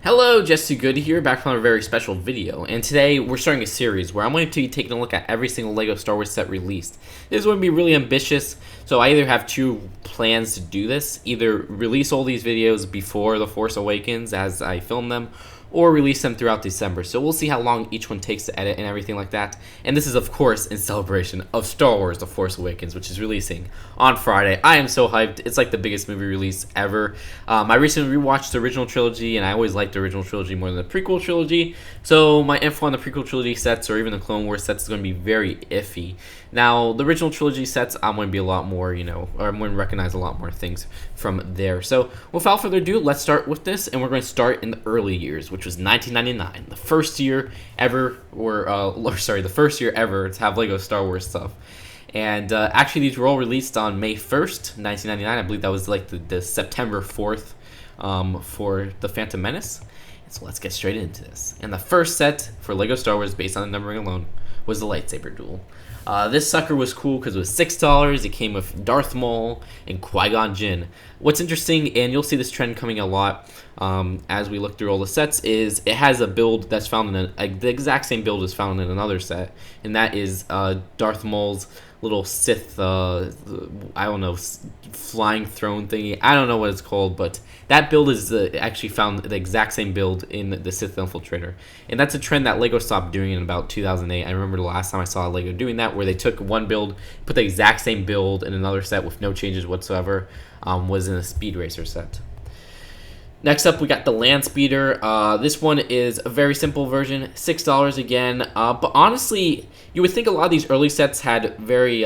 Hello, Just Too Good here, back from a very special video, and today we're starting a series where I'm going to be taking a look at every single LEGO Star Wars set released. This is going to be really ambitious, so I either have two plans to do this, either release all these videos before The Force Awakens as I film them, or release them throughout December. So we'll see how long each one takes to edit and everything like that. And this is, of course, in celebration of Star Wars The Force Awakens, which is releasing on Friday. I am so hyped. It's like the biggest movie release ever. I recently rewatched the original trilogy, and I always liked the original trilogy more than the prequel trilogy. So my info on the prequel trilogy sets, or even the Clone Wars sets, is going to be very iffy. Now, the original trilogy sets, I'm going to be a lot more, or I'm going to recognize a lot more things from there. So without further ado, let's start with this, and we're going to start in the early years, which was 1999, the first year ever, the first year ever to have LEGO Star Wars stuff. And actually, these were all released on May 1st, 1999. I believe that was like the September 4th for the Phantom Menace. So let's get straight into this. And the first set for LEGO Star Wars, based on the numbering alone, was the Lightsaber Duel. This sucker was cool because it was $6. It came with Darth Maul and Qui-Gon Jinn. What's interesting, and you'll see this trend coming a lot as we look through all the sets, is it has a build that's found in the exact same build is found in another set, and that is Darth Maul's little Sith, I don't know, flying throne thingy. I don't know what it's called, but that build is actually found the exact same build in the Sith Infiltrator. And that's a trend that LEGO stopped doing in about 2008. I remember the last time I saw LEGO doing that, where they took one build, put the exact same build in another set with no changes whatsoever, was in a Speed Racer set. Next up, we got the Landspeeder. This one is a very simple version, $6 again. But honestly, you would think a lot of these early sets had very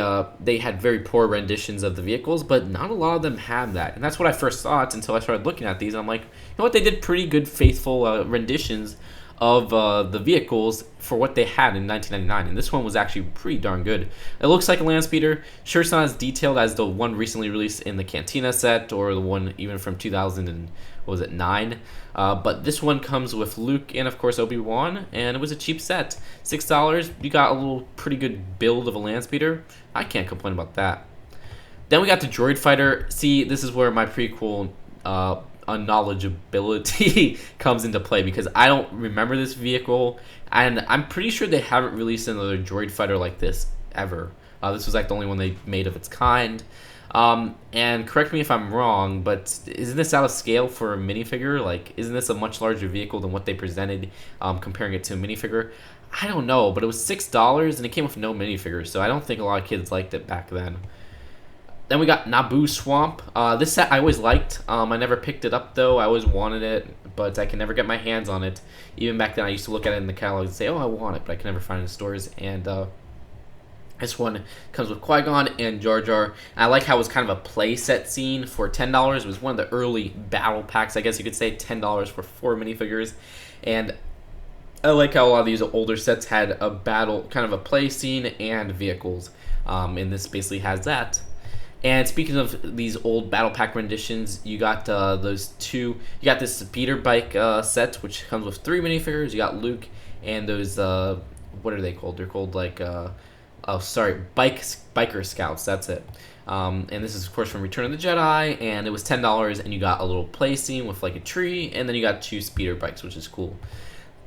poor renditions of the vehicles, but not a lot of them had that. And that's what I first thought until I started looking at these. I'm like, you know what? They did pretty good, faithful renditions of the vehicles for what they had in 1999, and this one was actually pretty darn good. It looks like a Landspeeder. Sure, it's not as detailed as the one recently released in the Cantina set, or the one even from 2009. But this one comes with Luke and, of course, Obi-Wan, and it was a cheap set. $6, you got a little pretty good build of a Landspeeder. I can't complain about that. Then we got the Droid Fighter. See, this is where my prequel unknowledgeability comes into play, because I don't remember this vehicle, and I'm pretty sure they haven't released another Droid Fighter like this ever. This was like the only one they made of its kind. And correct me if I'm wrong, but isn't this out of scale for a minifigure? Like, isn't this a much larger vehicle than what they presented, comparing it to a minifigure? I don't know, but it was $6 and it came with no minifigures, so I don't think a lot of kids liked it back then. Then we got Naboo Swamp. This set I always liked. I never picked it up, though. I always wanted it, but I can never get my hands on it. Even back then, I used to look at it in the catalog and say, oh, I want it, but I can never find it in stores. And this one comes with Qui-Gon and Jar Jar. And I like how it was kind of a play set scene for $10. It was one of the early battle packs, I guess you could say, $10 for 4 minifigures. And I like how a lot of these older sets had a battle, kind of a play scene and vehicles. And this basically has that. And speaking of these old battle pack renditions, you got those two. You got this speeder bike set, which comes with 3 minifigures. You got Luke and those what are they called? They're called like biker scouts. That's it. And this is of course from Return of the Jedi, and it was $10. And you got a little play scene with like a tree, and then you got 2 speeder bikes, which is cool.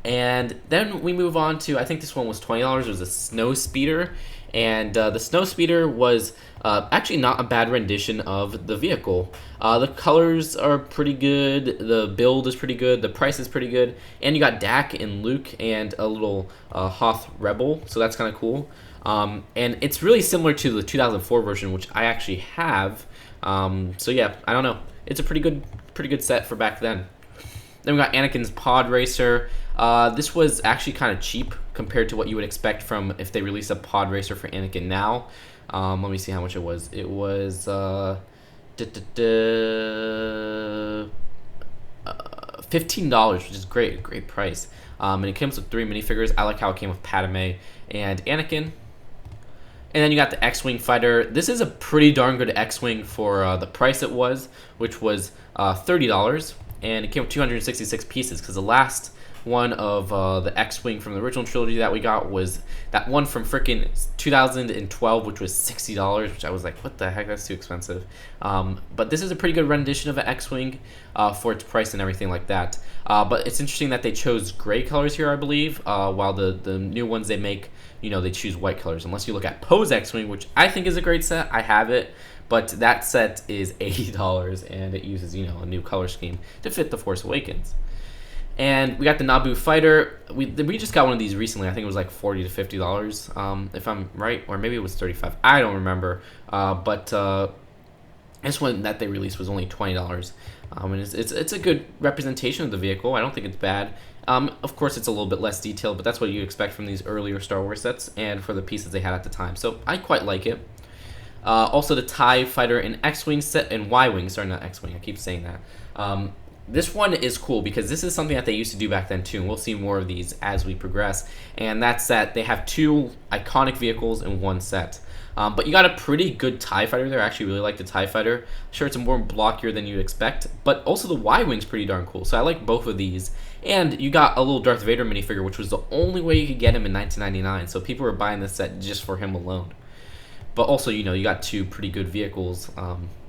And then we move on to, I think this one was $20. It was a Snowspeeder. And the Snowspeeder was actually not a bad rendition of the vehicle. The colors are pretty good. The build is pretty good. The price is pretty good. And you got Dak and Luke and a little Hoth Rebel. So that's kind of cool. And it's really similar to the 2004 version, which I actually have. So yeah, I don't know. It's a pretty good set for back then. Then we got Anakin's Podracer. This was actually kind of cheap compared to what you would expect from if they released a Podracer for Anakin now. Let me see how much it was. It was $15, which is great price. And it comes with 3 minifigures. I like how it came with Padme and Anakin. And then you got the X-Wing fighter. This is a pretty darn good X-Wing for the price it was, which was $30. And it came with 266 pieces, because the last one of the X-Wing from the original trilogy that we got was that one from frickin' 2012, which was $60, which I was like, what the heck, that's too expensive. But this is a pretty good rendition of an X-Wing for its price and everything like that. But it's interesting that they chose gray colors here, I believe, while the new ones they make, you know, they choose white colors. Unless you look at Poe's X-Wing, which I think is a great set. I have it. But that set is $80, and it uses, you know, a new color scheme to fit the Force Awakens. And we got the Naboo Fighter. We just got one of these recently. I think it was like $40 to $50, if I'm right, or maybe it was $35. I don't remember. But this one that they released was only $20. And it's a good representation of the vehicle. I don't think it's bad. Of course, it's a little bit less detailed, but that's what you expect from these earlier Star Wars sets and for the pieces they had at the time. So I quite like it. Also, the TIE Fighter and X-Wing set, and Y-Wing, sorry, not X-Wing, I keep saying that. This one is cool because this is something that they used to do back then too, and we'll see more of these as we progress. And that's that they have two iconic vehicles in one set. But you got a pretty good TIE Fighter there. I actually really like the TIE Fighter. Sure, it's more blockier than you'd expect, but also the Y-Wing's pretty darn cool. So I like both of these. And you got a little Darth Vader minifigure, which was the only way you could get him in 1999. So people were buying this set just for him alone. But also, you know, you got two pretty good vehicles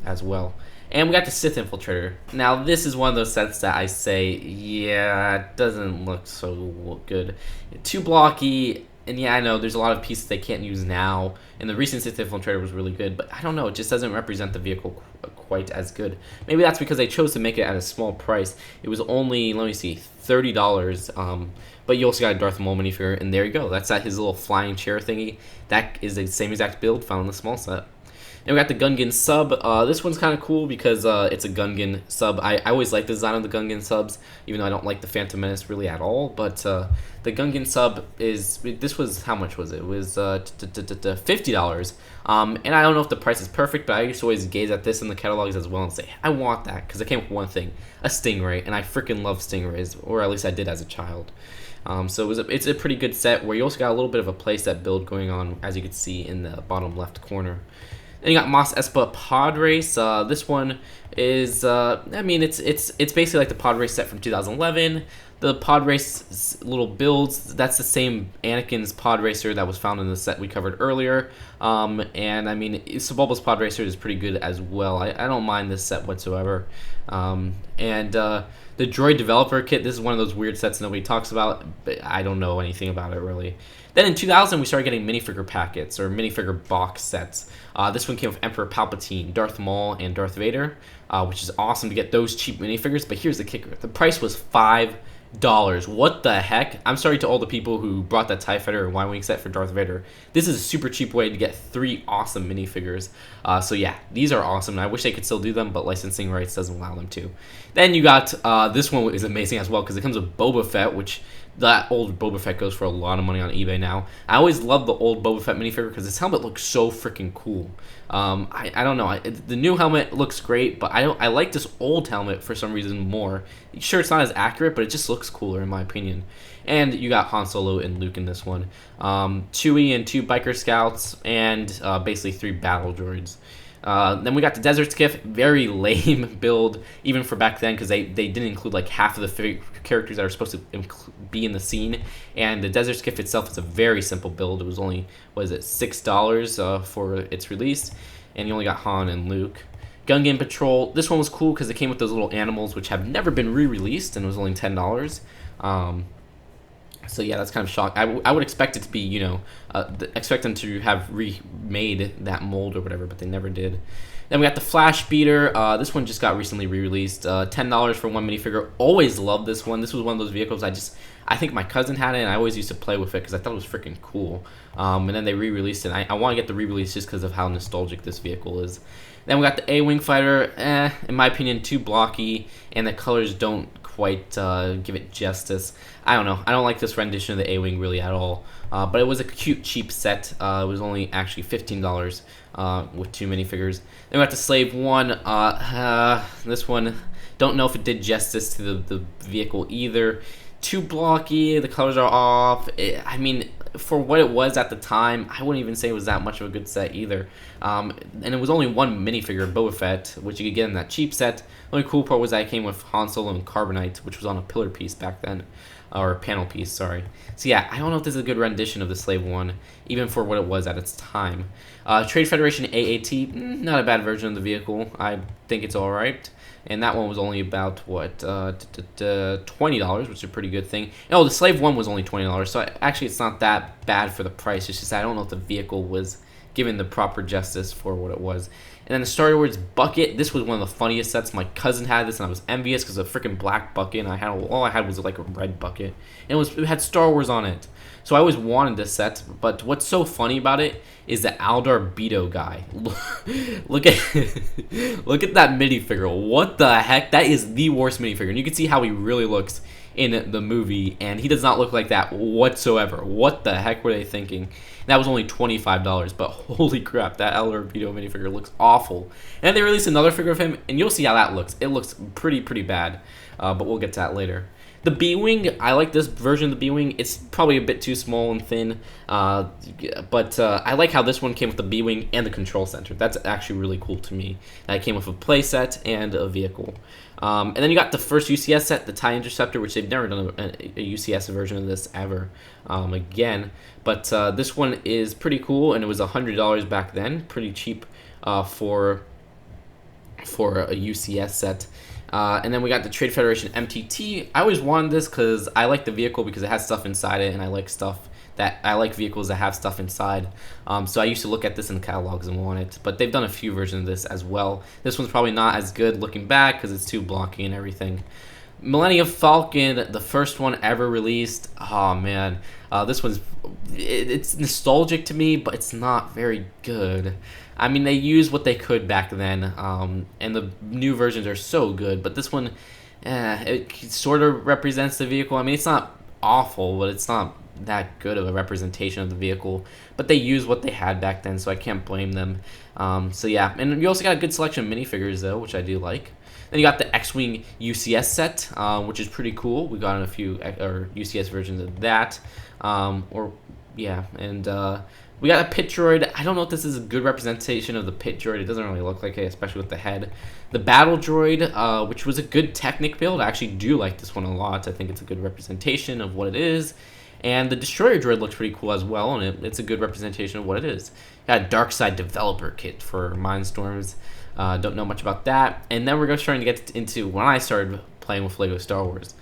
as well. And we got the Sith Infiltrator. Now, this is one of those sets that I say, yeah, it doesn't look so good. Too blocky, and yeah, I know there's a lot of pieces they can't use now. And the recent Sith Infiltrator was really good, but I don't know, it just doesn't represent the vehicle quite as good. Maybe that's because they chose to make it at a small price. It was only, let me see, $30. But you also got a Darth Maul minifigure, and there you go. That's his little flying chair thingy. That is the same exact build found in the small set. And we got the Gungan Sub. This one's kind of cool because it's a Gungan Sub. I always like the design of the Gungan Subs, even though I don't like the Phantom Menace really at all. But the Gungan Sub is, this was, how much was it? It was $50. And I don't know if the price is perfect, but I used to always gaze at this in the catalogs as well and say, I want that, because it came with one thing, a Stingray, and I freaking love Stingrays, or at least I did as a child. So it's a pretty good set where you also got a little bit of a playset build going on, as you can see in the bottom left corner. Then you got Mos Espa Podrace. This one is, I mean, it's basically like the Podrace set from 2011. The Podrace little builds, that's the same Anakin's Podracer that was found in the set we covered earlier. And I mean, Sebulba's Podracer is pretty good as well. I don't mind this set whatsoever. The Droid Developer Kit, this is one of those weird sets nobody talks about, but I don't know anything about it really. Then in 2000, we started getting minifigure packets, or minifigure box sets. This one came with Emperor Palpatine, Darth Maul, and Darth Vader, which is awesome to get those cheap minifigures, but here's the kicker. The price was $5. What the heck? I'm sorry to all the people who brought that TIE Fighter and Y-Wing set for Darth Vader. This is a super cheap way to get 3 awesome minifigures. So yeah, these are awesome, and I wish they could still do them, but licensing rights doesn't allow them to. Then you got, this one is amazing as well, because it comes with Boba Fett, which that old Boba Fett goes for a lot of money on eBay now. I always loved the old Boba Fett minifigure because his helmet looks so freaking cool. I don't know. The new helmet looks great, but I like this old helmet for some reason more. Sure, it's not as accurate, but it just looks cooler in my opinion. And you got Han Solo and Luke in this one. Chewie and 2 biker scouts, and basically 3 battle droids. Then we got the Desert Skiff, very lame build, even for back then, because they didn't include like half of the characters that are supposed to be in the scene. And the Desert Skiff itself is a very simple build. It was only, what is it, $6 for its release, and you only got Han and Luke. Gungan Patrol, this one was cool because it came with those little animals, which have never been re-released, and it was only $10. So yeah, that's kind of shocking. I would expect it to be, you know, expect them to have remade that mold or whatever, but they never did. Then we got the Landspeeder. This one just got recently re-released. $10 for one minifigure. Always loved this one. This was one of those vehicles I think my cousin had it, and I always used to play with it because I thought it was freaking cool. And then they re-released it. I want to get the re-release just because of how nostalgic this vehicle is. Then we got the A-Wing Fighter. In my opinion, too blocky, and the colors don't quite give it justice. I don't know. I don't like this rendition of the A-Wing really at all. But it was a cute, cheap set. It was only actually $15 with 2 minifigures. Then we got the Slave 1. This one, don't know if it did justice to the vehicle either. Too blocky. The colors are off. I mean, for what it was at the time, I wouldn't even say it was that much of a good set either. And it was only one minifigure, Boba Fett, which you could get in that cheap set. The only cool part was that it came with Han Solo and Carbonite, which was on a pillar piece back then. Or panel piece, sorry. So yeah, I don't know if this is a good rendition of the Slave One, even for what it was at its time. Trade Federation AAT, not a bad version of the vehicle. I think it's alright. And that one was only about, what, $20, which is a pretty good thing. Oh, the Slave One was only $20, so actually it's not that bad for the price. It's just I don't know if the vehicle was given the proper justice for what it was. And then the Star Wars bucket, this was one of the funniest sets. My cousin had this, and I was envious because of a freaking black bucket, and all I had was like a red bucket. And it had Star Wars on it. So I always wanted this set, but what's so funny about it is the Aldar Beto guy. Look at that minifigure. What the heck? That is the worst minifigure. And you can see how he really looks in the movie, and he does not look like that whatsoever. What the heck were they thinking? That was only $25, but holy crap, that Aldar Beto minifigure looks awful. And they released another figure of him, and you'll see how that looks. It looks pretty bad, but we'll get to that later. The B-Wing, I like this version of the B-Wing. It's probably a bit too small and thin, but I like how this one came with the B-Wing and the control center. That's actually really cool to me. That came with a playset and a vehicle. And then you got the first UCS set, the TIE Interceptor, which they've never done a UCS version of this ever again. But this one is pretty cool, and it was $100 back then. Pretty cheap for a UCS set. And then we got the Trade Federation MTT. I always wanted this because I like the vehicle because it has stuff inside it, and I like vehicles that have stuff inside. So I used to look at this in the catalogs and want it. But they've done a few versions of this as well. This one's probably not as good looking back because it's too blocky and everything. Millennium Falcon, the first one ever released. Oh man, this one's it's nostalgic to me, but it's not very good. I mean, they used what they could back then, and the new versions are so good. But this one, it sort of represents the vehicle. I mean, it's not awful, but it's not that good of a representation of the vehicle. But they used what they had back then, so I can't blame them. So yeah, and you also got a good selection of minifigures though, which I do like. Then you got the X-Wing UCS set, which is pretty cool. We got a few UCS versions of that, we got a pit droid. I don't know if this is a good representation of the pit droid. It doesn't really look like it, especially with the head. The battle droid, which was a good Technic build. I actually do like this one a lot. I think it's a good representation of what it is. And the destroyer droid looks pretty cool as well, and it's a good representation of what it is. Got a dark side developer kit for Mindstorms. Don't know much about that. And then we're starting to get into when I started playing with LEGO Star Wars.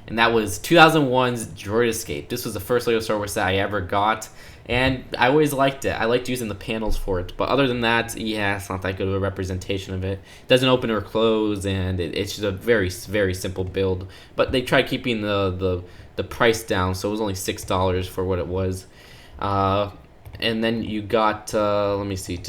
And that was 2001's Droid Escape. This was the first LEGO Star Wars set I ever got. And I always liked it. I liked using the panels for it. But other than that, yeah, it's not that good of a representation of it. It doesn't open or close, and it's just a very, very simple build. But they tried keeping the price down, so it was only $6 for what it was. And then you got, let me see,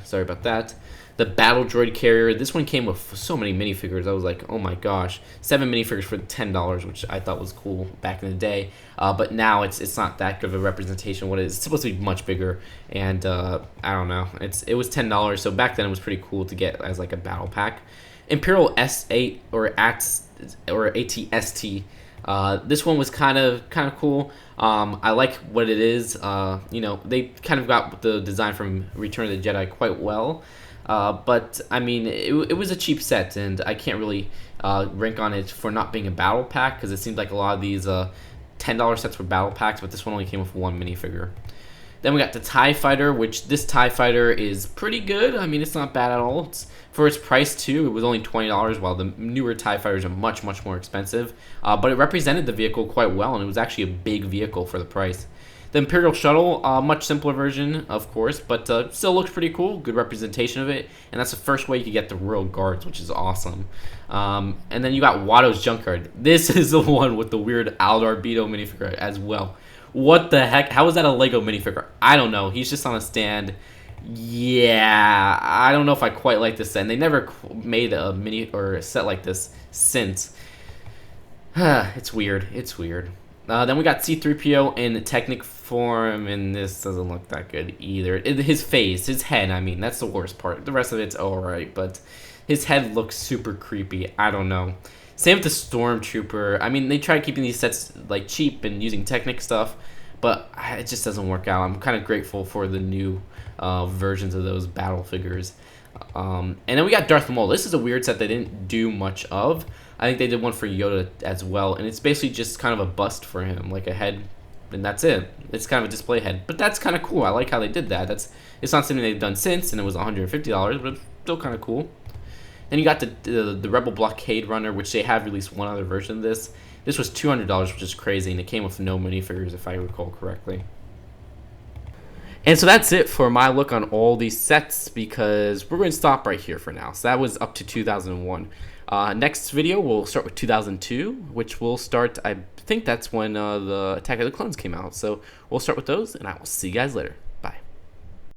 sorry about that. The Battle Droid Carrier. This one came with so many minifigures. I was like, oh my gosh. 7 minifigures for $10, which I thought was cool back in the day. But now it's not that good of a representation of what it is. It's supposed to be much bigger. And I don't know. It was $10, so back then it was pretty cool to get as like a battle pack. Imperial S8 or ATST. This one was kind of cool. I like what it is. They kind of got the design from Return of the Jedi quite well. But I mean, it was a cheap set, and I can't really rank on it for not being a battle pack because it seems like a lot of these $10 sets were battle packs, but this one only came with one minifigure. Then we got the TIE Fighter, which this TIE Fighter is pretty good. I mean, it's not bad at all. For its price too, it was only $20, while the newer TIE Fighters are much more expensive. But it represented the vehicle quite well, and it was actually a big vehicle for the price. The Imperial Shuttle, much simpler version, of course, but still looks pretty cool. Good representation of it, and that's the first way you could get the Royal Guards, which is awesome. And then you got Watto's Junkyard. This is the one with the weird Aldar Beto minifigure as well. What the heck? How is that a Lego minifigure? I don't know. He's just on a stand. Yeah, I don't know if I quite like this set. And they never made a mini or a set like this since. It's weird. It's weird. Then we got C-3PO in Technic form, and this doesn't look that good either. His face, his head, I mean, that's the worst part. The rest of it's alright, but his head looks super creepy. I don't know. Same with the Stormtrooper. I mean, they tried keeping these sets like cheap and using Technic stuff, but it just doesn't work out. I'm kind of grateful for the new versions of those battle figures. And then we got Darth Maul. This is a weird set they didn't do much of. I think they did one for Yoda as well, and it's basically just kind of a bust for him, like a head, and that's it. It's kind of a display head, but that's kind of cool. I like how they did that. It's not something they've done since, and it was $150, but it's still kind of cool. Then you got the Rebel Blockade Runner, which they have released one other version of this. This was $200, which is crazy, and it came with no minifigures, if I recall correctly. And so that's it for my look on all these sets, because we're going to stop right here for now. So that was up to 2001. Next video, we'll start with 2002, which will start, I think that's when the Attack of the Clones came out. So we'll start with those, and I will see you guys later.